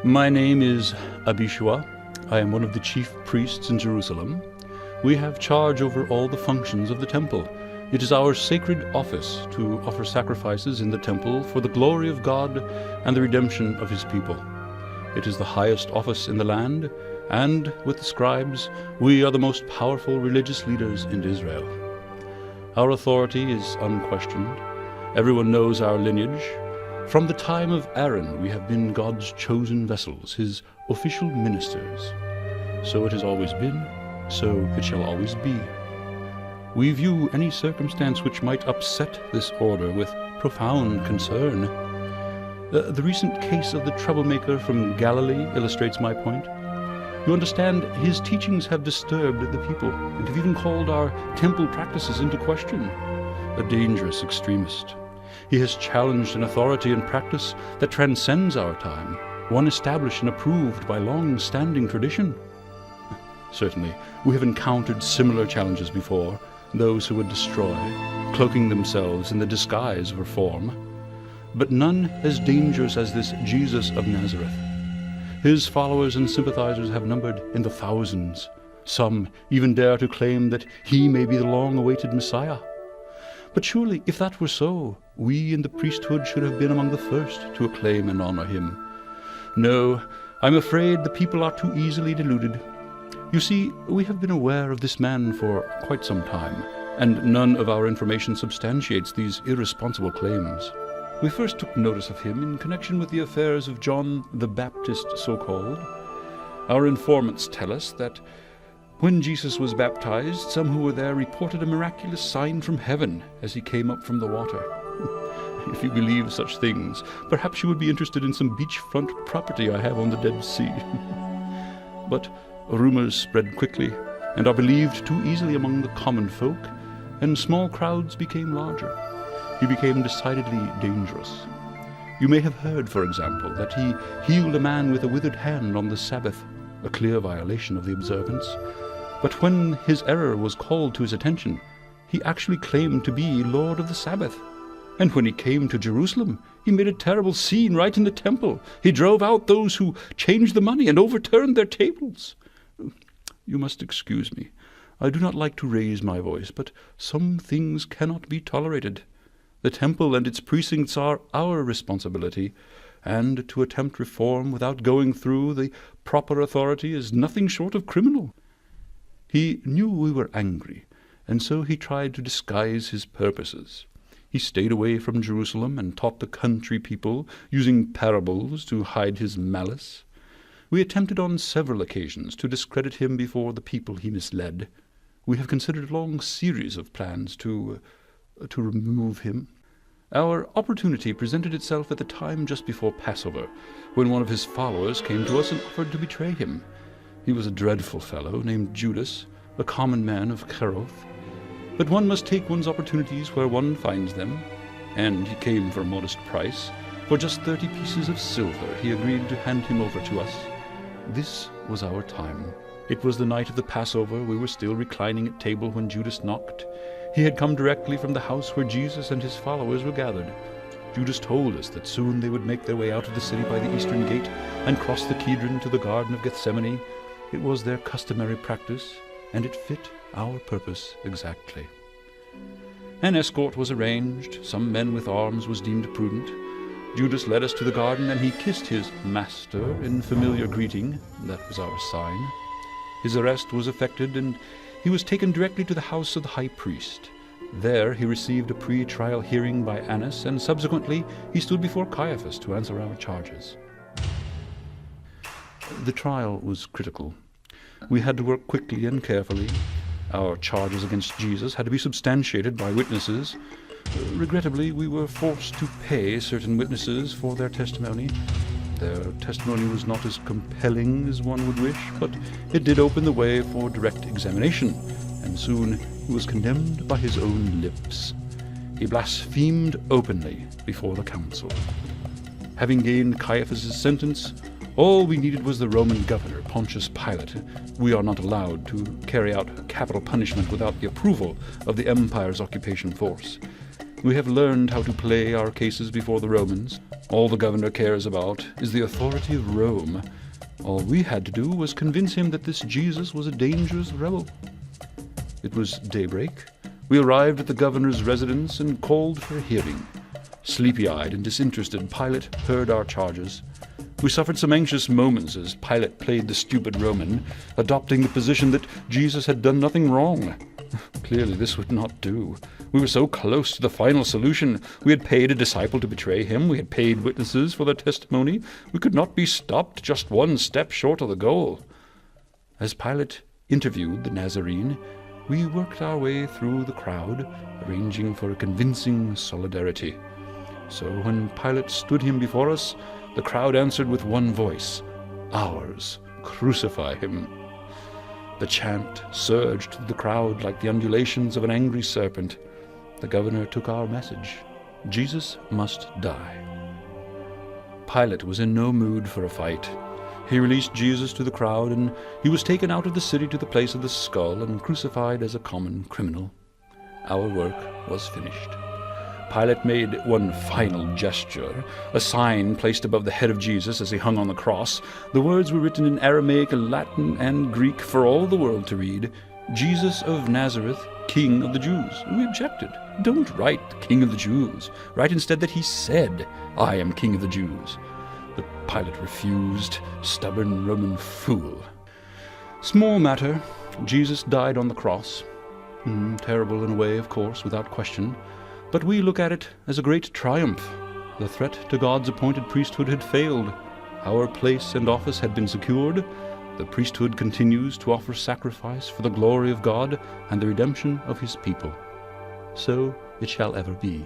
My name is Abishua. I am one of the chief priests in Jerusalem. We have charge over all the functions of the temple. It is our sacred office to offer sacrifices in the temple for the glory of God and the redemption of his people. It is the highest office in the land, and, with the scribes, we are the most powerful religious leaders in Israel. Our authority is unquestioned. Everyone knows our lineage. From the time of Aaron, we have been God's chosen vessels, his official ministers. So it has always been, so it shall always be. We view any circumstance which might upset this order with profound concern. The recent case of the troublemaker from Galilee illustrates my point. You understand, his teachings have disturbed the people, and have even called our temple practices into question. A dangerous extremist. He has challenged an authority and practice that transcends our time, one established and approved by long-standing tradition. Certainly, we have encountered similar challenges before, those who would destroy, cloaking themselves in the disguise of reform. But none as dangerous as this Jesus of Nazareth. His followers and sympathizers have numbered in the thousands. Some even dare to claim that he may be the long-awaited Messiah. But surely, if that were so, we in the priesthood should have been among the first to acclaim and honor him. No, I'm afraid the people are too easily deluded. You see, we have been aware of this man for quite some time, and none of our information substantiates these irresponsible claims. We first took notice of him in connection with the affairs of John the Baptist, so-called. Our informants tell us that when Jesus was baptized, some who were there reported a miraculous sign from heaven as he came up from the water. If you believe such things, perhaps you would be interested in some beachfront property I have on the Dead Sea. But rumors spread quickly and are believed too easily among the common folk, and small crowds became larger. He became decidedly dangerous. You may have heard, for example, that he healed a man with a withered hand on the Sabbath, a clear violation of the observance. But when his error was called to his attention, he actually claimed to be Lord of the Sabbath. And when he came to Jerusalem, he made a terrible scene right in the temple. He drove out those who changed the money and overturned their tables. You must excuse me. I do not like to raise my voice, but some things cannot be tolerated. The temple and its precincts are our responsibility, and to attempt reform without going through the proper authority is nothing short of criminal. He knew we were angry, and so he tried to disguise his purposes. He stayed away from Jerusalem and taught the country people, using parables to hide his malice. We attempted on several occasions to discredit him before the people he misled. We have considered a long series of plans to remove him. Our opportunity presented itself at the time just before Passover, when one of his followers came to us and offered to betray him. He was a dreadful fellow named Judas, a common man of Cheroth. But one must take one's opportunities where one finds them, and he came for a modest price. For just 30 pieces of silver he agreed to hand him over to us. This was our time. It was the night of the Passover. We were still reclining at table when Judas knocked. He had come directly from the house where Jesus and his followers were gathered. Judas told us that soon they would make their way out of the city by the eastern gate and cross the Kidron to the Garden of Gethsemane. It was their customary practice, and it fit our purpose exactly. An escort was arranged. Some men with arms was deemed prudent. Judas led us to the garden, and he kissed his master in familiar greeting. That was our sign. His arrest was effected, and he was taken directly to the house of the high priest. There he received a pre-trial hearing by Annas, and subsequently he stood before Caiaphas to answer our charges. The trial was critical. We had to work quickly and carefully. Our charges against Jesus had to be substantiated by witnesses. Regrettably, we were forced to pay certain witnesses for their testimony. Their testimony was not as compelling as one would wish, but it did open the way for direct examination, and soon he was condemned by his own lips. He blasphemed openly before the council. Having gained Caiaphas' sentence, all we needed was the Roman governor, Pontius Pilate. We are not allowed to carry out capital punishment without the approval of the empire's occupation force. We have learned how to play our cases before the Romans. All the governor cares about is the authority of Rome. All we had to do was convince him that this Jesus was a dangerous rebel. It was daybreak. We arrived at the governor's residence and called for a hearing. Sleepy-eyed and disinterested, Pilate heard our charges. We suffered some anxious moments as Pilate played the stupid Roman, adopting the position that Jesus had done nothing wrong. Clearly this would not do. We were so close to the final solution. We had paid a disciple to betray him. We had paid witnesses for their testimony. We could not be stopped just one step short of the goal. As Pilate interviewed the Nazarene, we worked our way through the crowd, arranging for a convincing solidarity. So when Pilate stood him before us, the crowd answered with one voice, "Ours, crucify him." The chant surged through the crowd like the undulations of an angry serpent. The governor took our message. Jesus must die. Pilate was in no mood for a fight. He released Jesus to the crowd, and he was taken out of the city to the place of the skull and crucified as a common criminal. Our work was finished. Pilate made one final gesture, a sign placed above the head of Jesus as he hung on the cross. The words were written in Aramaic, Latin, and Greek for all the world to read. "Jesus of Nazareth, King of the Jews." We objected. Don't write King of the Jews. Write instead that he said, "I am King of the Jews." But Pilate refused. Stubborn Roman fool. Small matter. Jesus died on the cross. Terrible in a way, of course, without question. But we look at it as a great triumph. The threat to God's appointed priesthood had failed. Our place and office had been secured. The priesthood continues to offer sacrifice for the glory of God and the redemption of his people. So it shall ever be.